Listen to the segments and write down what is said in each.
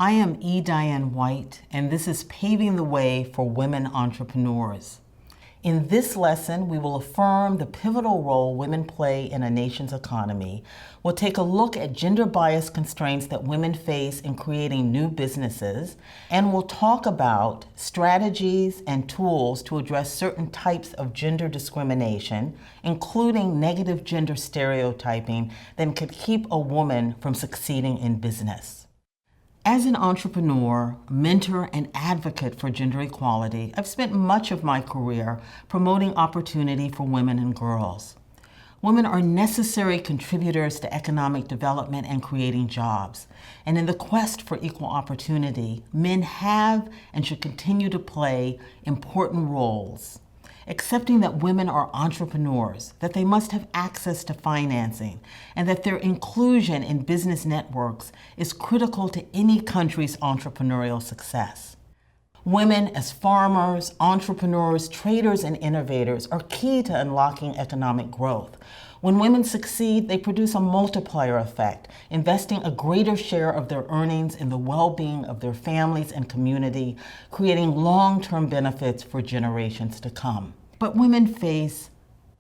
I am E. Diane White, and this is Paving the Way for Women Entrepreneurs. In this lesson, we will affirm the pivotal role women play in a nation's economy. We'll take a look at gender-biased constraints that women face in creating new businesses, and we'll talk about strategies and tools to address certain types of gender discrimination, including negative gender stereotyping that could keep a woman from succeeding in business. As an entrepreneur, mentor, and advocate for gender equality, I've spent much of my career promoting opportunity for women and girls. Women are necessary contributors to economic development and creating jobs. And in the quest for equal opportunity, men have and should continue to play important roles. Accepting that women are entrepreneurs, that they must have access to financing, and that their inclusion in business networks is critical to any country's entrepreneurial success. Women as farmers, entrepreneurs, traders, and innovators are key to unlocking economic growth. When women succeed, they produce a multiplier effect, investing a greater share of their earnings in the well-being of their families and community, creating long-term benefits for generations to come. But women face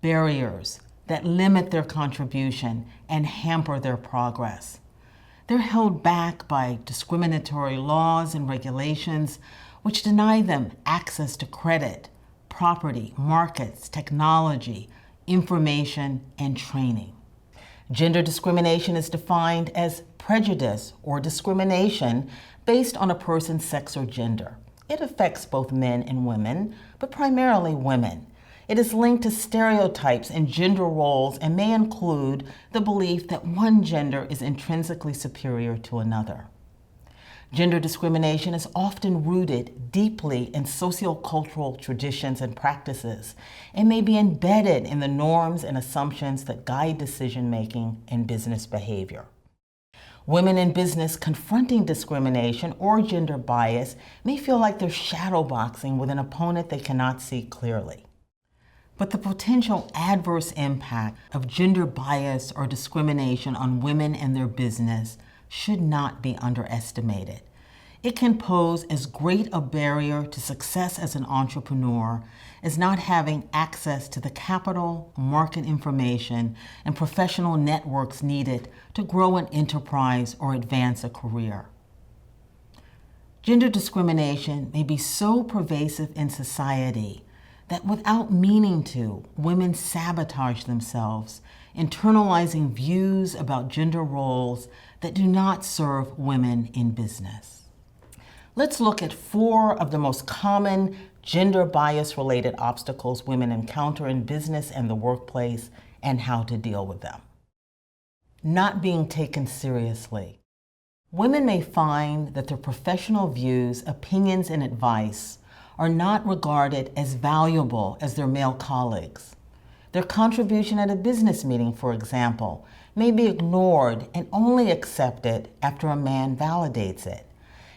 barriers that limit their contribution and hamper their progress. They're held back by discriminatory laws and regulations which deny them access to credit, property, markets, technology, information, and training. Gender discrimination is defined as prejudice or discrimination based on a person's sex or gender. It affects both men and women, but primarily women. It is linked to stereotypes and gender roles and may include the belief that one gender is intrinsically superior to another. Gender discrimination is often rooted deeply in sociocultural traditions and practices and may be embedded in the norms and assumptions that guide decision-making and business behavior. Women in business confronting discrimination or gender bias may feel like they're shadowboxing with an opponent they cannot see clearly. But the potential adverse impact of gender bias or discrimination on women and their business should not be underestimated. It can pose as great a barrier to success as an entrepreneur as not having access to the capital, market information, and professional networks needed to grow an enterprise or advance a career. Gender discrimination may be so pervasive in society that without meaning to, women sabotage themselves, internalizing views about gender roles that do not serve women in business. Let's look at 4 of the most common gender bias-related obstacles women encounter in business and the workplace and how to deal with them. Not being taken seriously. Women may find that their professional views, opinions, and advice are not regarded as valuable as their male colleagues. Their contribution at a business meeting, for example, may be ignored and only accepted after a man validates it.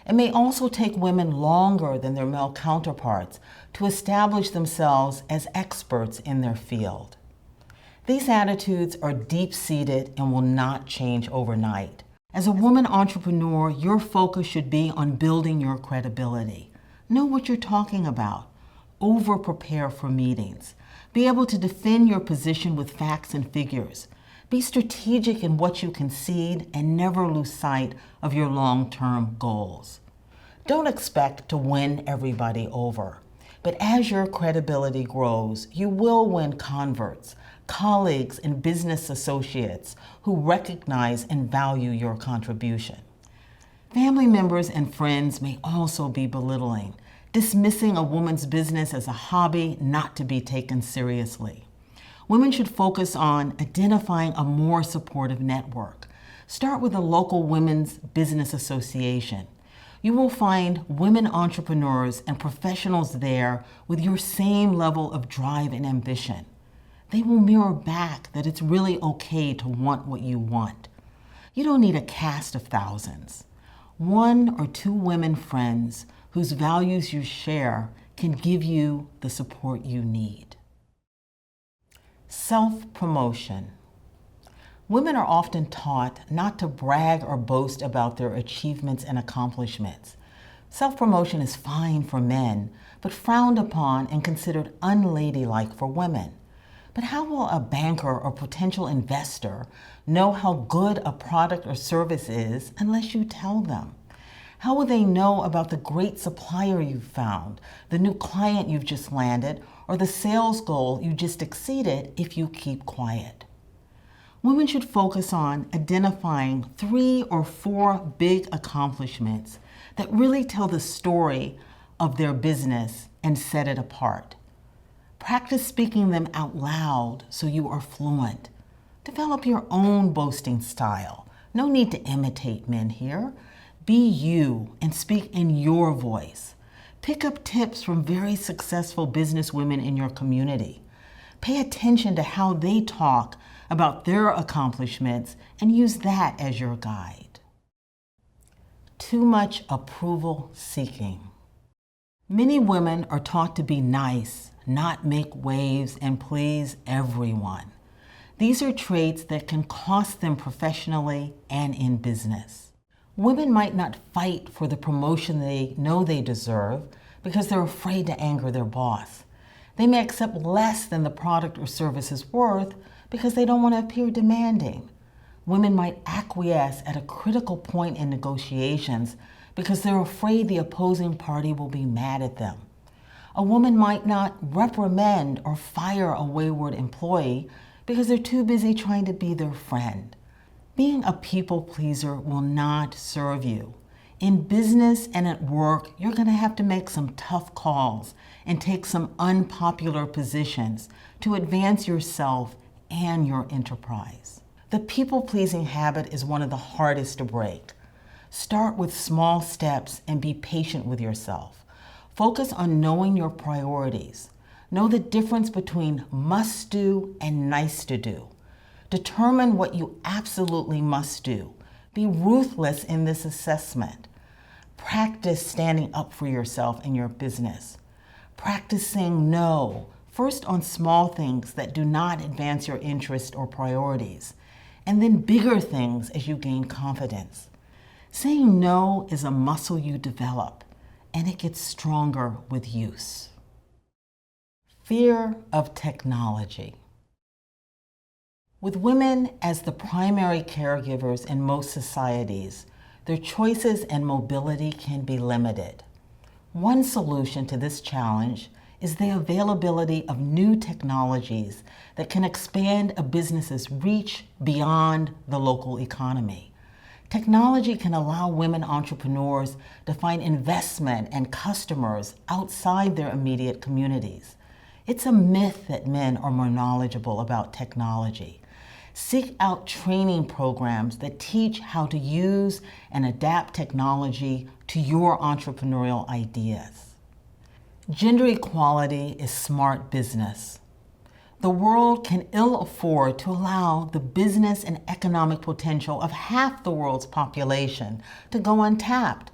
It may also take women longer than their male counterparts to establish themselves as experts in their field. These attitudes are deep-seated and will not change overnight. As a woman entrepreneur, your focus should be on building your credibility. Know what you're talking about. Over-prepare for meetings. Be able to defend your position with facts and figures. Be strategic in what you concede and never lose sight of your long-term goals. Don't expect to win everybody over, but as your credibility grows, you will win converts, colleagues, and business associates who recognize and value your contribution. Family members and friends may also be belittling, dismissing a woman's business as a hobby not to be taken seriously. Women should focus on identifying a more supportive network. Start with a local women's business association. You will find women entrepreneurs and professionals there with your same level of drive and ambition. They will mirror back that it's really okay to want what you want. You don't need a cast of thousands. 1 or 2 women friends whose values you share can give you the support you need. Self-promotion. Women are often taught not to brag or boast about their achievements and accomplishments. Self-promotion is fine for men, but frowned upon and considered unladylike for women. But how will a banker or potential investor know how good a product or service is unless you tell them? How will they know about the great supplier you've found, the new client you've just landed, or the sales goal you just exceeded if you keep quiet? Women should focus on identifying 3 or 4 big accomplishments that really tell the story of their business and set it apart. Practice speaking them out loud so you are fluent. Develop your own boasting style. No need to imitate men here. Be you and speak in your voice. Pick up tips from very successful businesswomen in your community. Pay attention to how they talk about their accomplishments and use that as your guide. Too much approval seeking. Many women are taught to be nice, not make waves, and please everyone. These are traits that can cost them professionally and in business. Women might not fight for the promotion they know they deserve because they're afraid to anger their boss. They may accept less than the product or service is worth because they don't want to appear demanding. Women might acquiesce at a critical point in negotiations because they're afraid the opposing party will be mad at them. A woman might not reprimand or fire a wayward employee because they're too busy trying to be their friend. Being a people pleaser will not serve you. In business and at work, you're going to have to make some tough calls and take some unpopular positions to advance yourself and your enterprise. The people-pleasing habit is one of the hardest to break. Start with small steps and be patient with yourself. Focus on knowing your priorities. Know the difference between must do and nice to do. Determine what you absolutely must do. Be ruthless in this assessment. Practice standing up for yourself and your business. Practice saying no, first on small things that do not advance your interest or priorities, and then bigger things as you gain confidence. Saying no is a muscle you develop, and it gets stronger with use. Fear of technology. With women as the primary caregivers in most societies, their choices and mobility can be limited. One solution to this challenge is the availability of new technologies that can expand a business's reach beyond the local economy. Technology can allow women entrepreneurs to find investment and customers outside their immediate communities. It's a myth that men are more knowledgeable about technology. Seek out training programs that teach how to use and adapt technology to your entrepreneurial ideas. Gender equality is smart business. The world can ill afford to allow the business and economic potential of half the world's population to go untapped.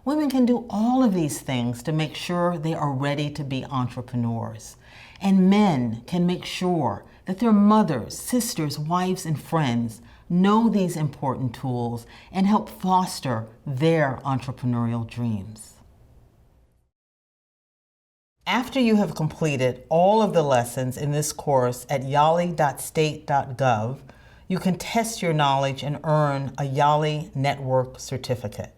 Women can do all of these things to make sure they are ready to be entrepreneurs. And men can make sure that their mothers, sisters, wives, and friends know these important tools and help foster their entrepreneurial dreams. After you have completed all of the lessons in this course at yali.state.gov, you can test your knowledge and earn a YALI Network certificate.